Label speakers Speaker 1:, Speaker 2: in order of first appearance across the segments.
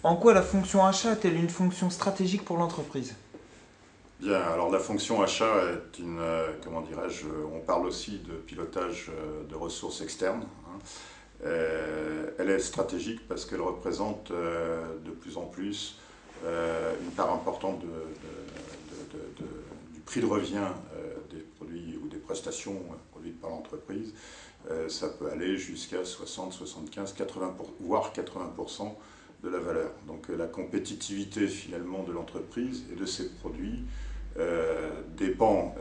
Speaker 1: En quoi la fonction achat a-t-elle une fonction stratégique pour l'entreprise?
Speaker 2: Bien, alors la fonction achat est une, comment dirais-je, on parle aussi de pilotage de ressources externes, hein. Elle est stratégique parce qu'elle représente de plus en plus une part importante du prix de revient des produits ou des prestations produites par l'entreprise. Ça peut aller jusqu'à 60, 75, 80, voire 80% de la valeur. Donc la compétitivité finalement de l'entreprise et de ses produits dépend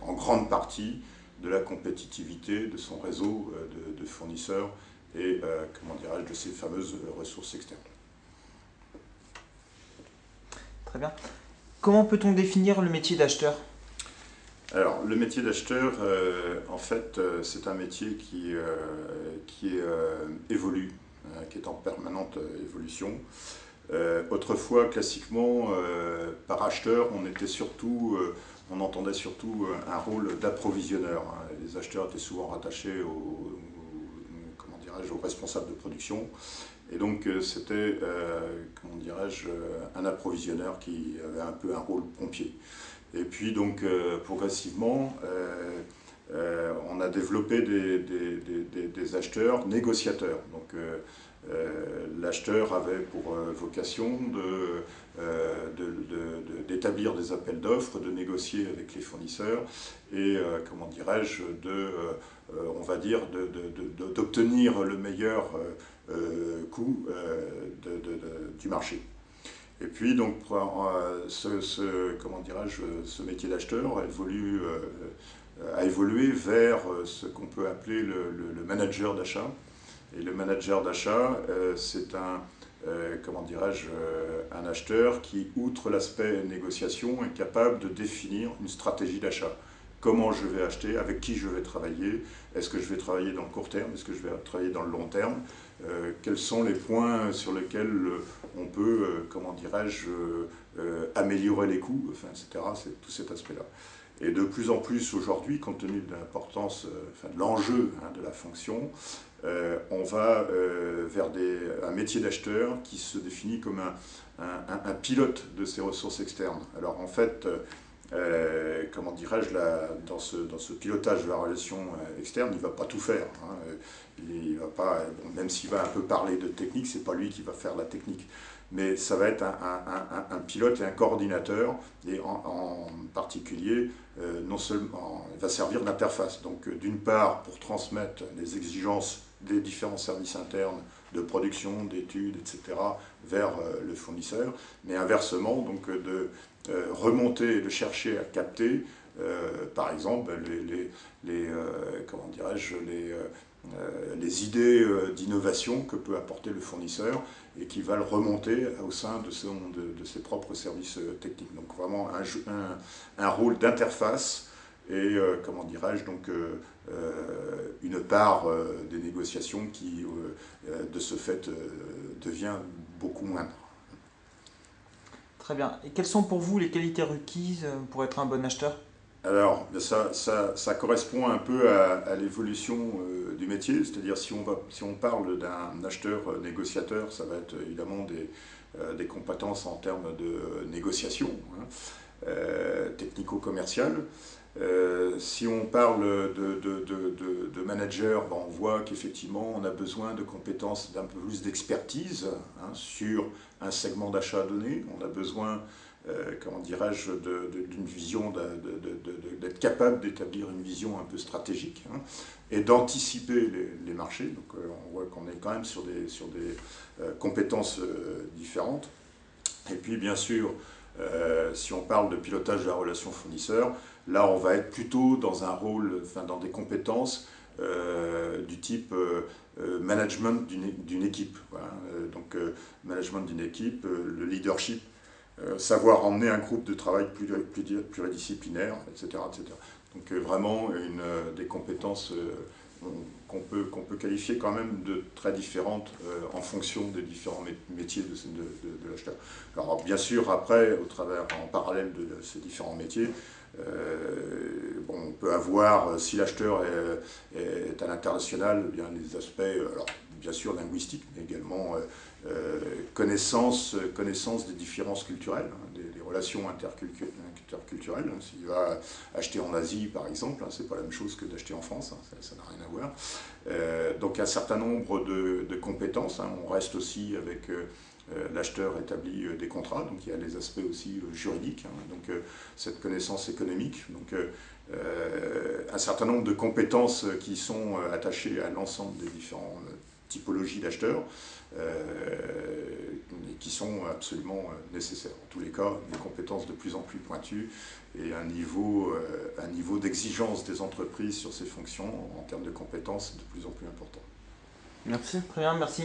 Speaker 2: en grande partie de la compétitivité de son réseau de fournisseurs et comment dirais-je, de ces fameuses ressources externes.
Speaker 1: Très bien. Comment peut-on définir le métier d'acheteur?
Speaker 2: Alors, le métier d'acheteur, en fait, c'est un métier qui évolue, qui est en permanente évolution. Autrefois, classiquement, par acheteur, on entendait surtout un rôle d'approvisionneur, hein. Les acheteurs étaient souvent rattachés comment dirais-je, aux responsables de production. Et donc c'était, comment dirais-je, un approvisionneur qui avait un peu un rôle pompier. Et puis donc progressivement, on a développé des acheteurs négociateurs. Donc l'acheteur avait pour vocation d'établir des appels d'offres, de négocier avec les fournisseurs et, comment dirais-je, on va dire, d'obtenir le meilleur coût du marché. Et puis donc comment dirais-je, ce métier d'acheteur a évolué vers ce qu'on peut appeler le manager d'achat. Et le manager d'achat, c'est comment dirais-je, un acheteur qui, outre l'aspect négociation, est capable de définir une stratégie d'achat. Comment je vais acheter, avec qui je vais travailler, est-ce que je vais travailler dans le court terme, est-ce que je vais travailler dans le long terme, quels sont les points sur lesquels on peut, comment dirais-je, améliorer les coûts, enfin, etc. C'est tout cet aspect-là. Et de plus en plus aujourd'hui, compte tenu de l'importance, enfin, de l'enjeu, hein, de la fonction, on va vers un métier d'acheteur qui se définit comme un pilote de ces ressources externes. Alors en fait, comment dirais-je, dans ce pilotage de la relation externe, il ne va pas tout faire, hein. Il va pas, bon, même s'il va un peu parler de technique, ce n'est pas lui qui va faire la technique. Mais ça va être un pilote et un coordinateur, et en particulier, non seulement, il va servir d'interface. Donc d'une part, pour transmettre les exigences des différents services internes de production, d'études, etc., vers le fournisseur, mais inversement, donc de remonter, de chercher à capter, par exemple, comment dirais-je, les idées d'innovation que peut apporter le fournisseur et qui va le remonter au sein de ses propres services techniques. Donc vraiment un rôle d'interface et, comment dirais-je, donc une part des négociations qui, de ce fait, devient beaucoup moindre.
Speaker 1: Très bien. Et quelles sont pour vous les qualités requises pour être un bon acheteur?
Speaker 2: Alors, ça correspond un peu à l'évolution du métier, c'est-à-dire si on parle d'un acheteur négociateur, ça va être évidemment des compétences en termes de négociation, hein, technico-commerciale. Si on parle de manager, ben on voit qu'effectivement on a besoin de compétences d'un peu plus d'expertise, hein, sur un segment d'achat donné. On a besoin, comment dirais-je, d'une vision, d'être capable d'établir une vision un peu stratégique, hein, et d'anticiper les marchés. Donc on voit qu'on est quand même sur des compétences différentes. Et puis bien sûr, si on parle de pilotage de la relation fournisseur, là on va être plutôt dans un rôle, enfin dans des compétences du type management d'une équipe. Voilà. Donc management d'une équipe, le leadership, savoir emmener un groupe de travail pluridisciplinaire, etc., etc. Donc vraiment des compétences qu'on peut qualifier quand même de très différentes en fonction des différents métiers de l'acheteur. Alors bien sûr, après, en parallèle de ces différents métiers, bon, on peut avoir, si l'acheteur est à l'international, bien les aspects, alors bien sûr linguistiques, mais également connaissance des différences culturelles, hein, des relations interculturelles. S'il va acheter en Asie, par exemple, hein, c'est pas la même chose que d'acheter en France, hein, ça n'a rien à voir. Donc un certain nombre de compétences, hein, on reste aussi avec l'acheteur établit des contrats, donc il y a les aspects aussi juridiques, hein, donc cette connaissance économique, donc un certain nombre de compétences qui sont attachées à l'ensemble des différentes typologies d'acheteurs, qui sont absolument nécessaires. En tous les cas, des compétences de plus en plus pointues et un niveau d'exigence des entreprises sur ces fonctions en termes de compétences de plus en plus important.
Speaker 1: Merci, très bien, merci.